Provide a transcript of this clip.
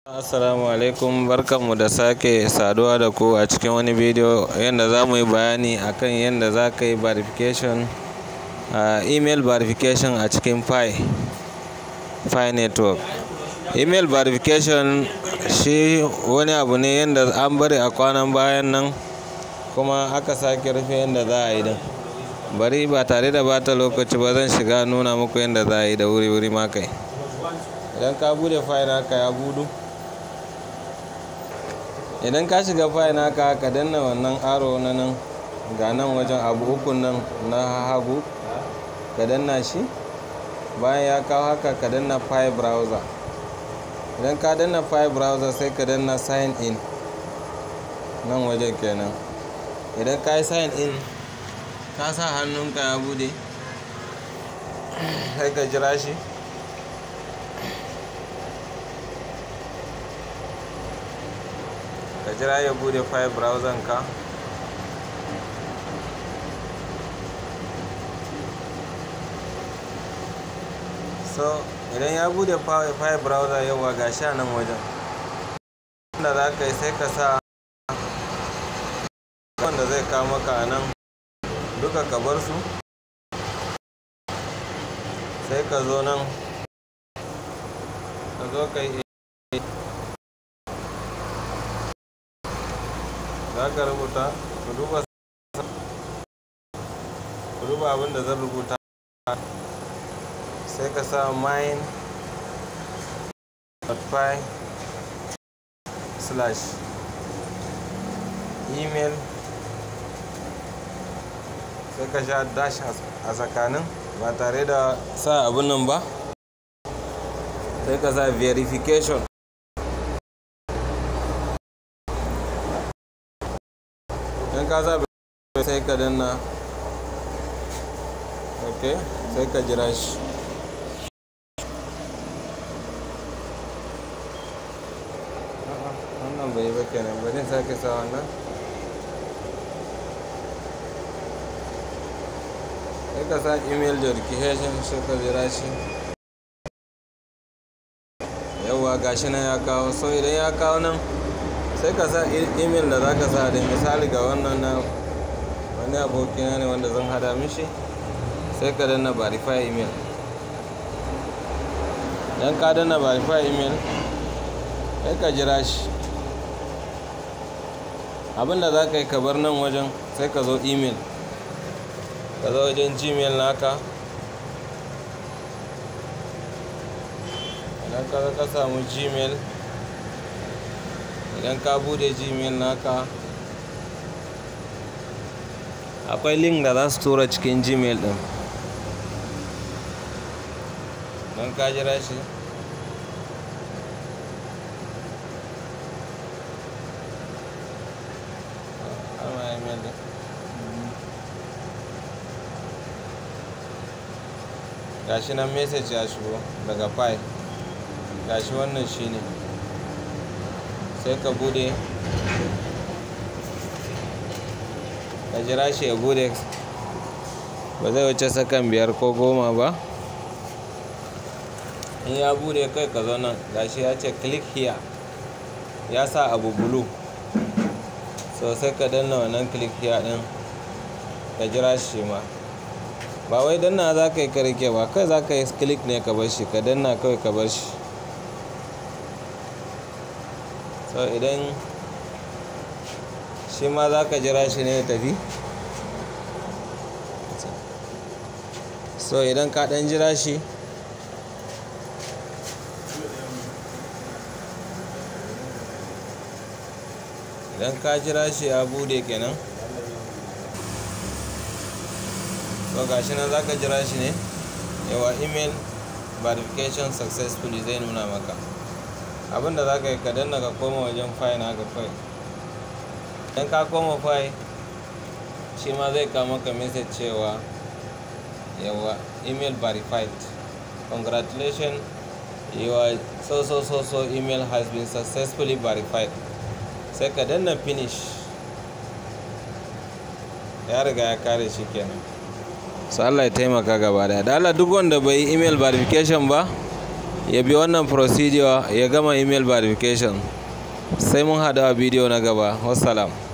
Assalamu alaikum, barkanmu da sake saduwa da ku a cikin wani bidiyo yadda za mu yi bayani akan yadda za ka yi verification email verification a cikin Pi network. Email verification shi wani abu ne yadda an bari a kwanan bayan nan kuma aka sake rufe yadda za a yi din. Bari ba tare da bata lokaci ba zan shiga nuna muku yadda za a yi da wuri ma kai. Idan ka bude Pi naka ya budu, idan ka shiga Pi naka ka danna wannan aro na nan ga nan wajen abu uku nan na hagu, ka danna shi. Bayan ya kawo haka ka danna Pi browser. Idan ka danna Pi browser sai ka danna sign in nan wajen kenan. Idan ka yi sign in ka sa hannunka ya bude sai ka jira shi. Ka jira ya bude Pi browser ka. So idan ya bude Pi browser yawa ga sha nan wajen wanda za ka yi sai ka sa wanda zai kawo maka a nan duka ka bar su, sai ka zo nan ka zo ka yi za ka rubuta ku duba abin da zan rubuta, sai ka sa main.py/email sai ka sha dash a tsakanin ba tare da sa abin nan ba, sai ka sa verification. in ka sa sai ka danna ok, sai ka jira shi. wannan bai yi ba kenan, bari sake sa wannan. sai ka sa email verification sai ka jira shi. yawwa gashi nan ya kawo. So idan ya kawo nan sai ka sa email da za ka sa da misali ga wannan na wani abokina ne wanda zan hada mishi, sai ka danna verify email. idan ka danna verify email sai ka jira shi. abinda za ka yi ka bar nan wajen sai ka zo email, ka zo wajen gmail naka. idan ka samu gmail, idan ka bude gmail naka akwai link da za su tura cikin gmail din. don ka jira shi gashi nan message ya shigo daga Pi, gashi wannan shine. sai ka bude ka jira shi ya bude, ba zai wuce sakan 5 ko 10 ba. in ya bude kai ka zo nan gashi ya ce click here, ya sa abu blue. so sai ka danna wannan click here din ka jira shi ma. ba wai danna za ka yi karke ba, kai za ka yi click ne ka bar shi, ka danna kawai ka bar shi. so idan shi ma za ka jira shi ne ya tafi. so idan ka dan jira shi ya bude kenan. so gashi nan za ka jira shi ne yawa email verification successfully zai nuna maka. abinda za ka yi ka danna ka koma wajen Pi naka kawai. idan ka koma Pi shi ma zai kawo maka message cewa yawa email verified, congratulations, your so email has been successfully verified. sai ka danna finish, ya riga ya kare shi kenan. so Allah ya taimaka gaba da Allah duk wanda bai yi email verification ba ya bi wannan procedure ya gama email verification. Sai mun haɗu a bidiyo na gaba. Wassalam.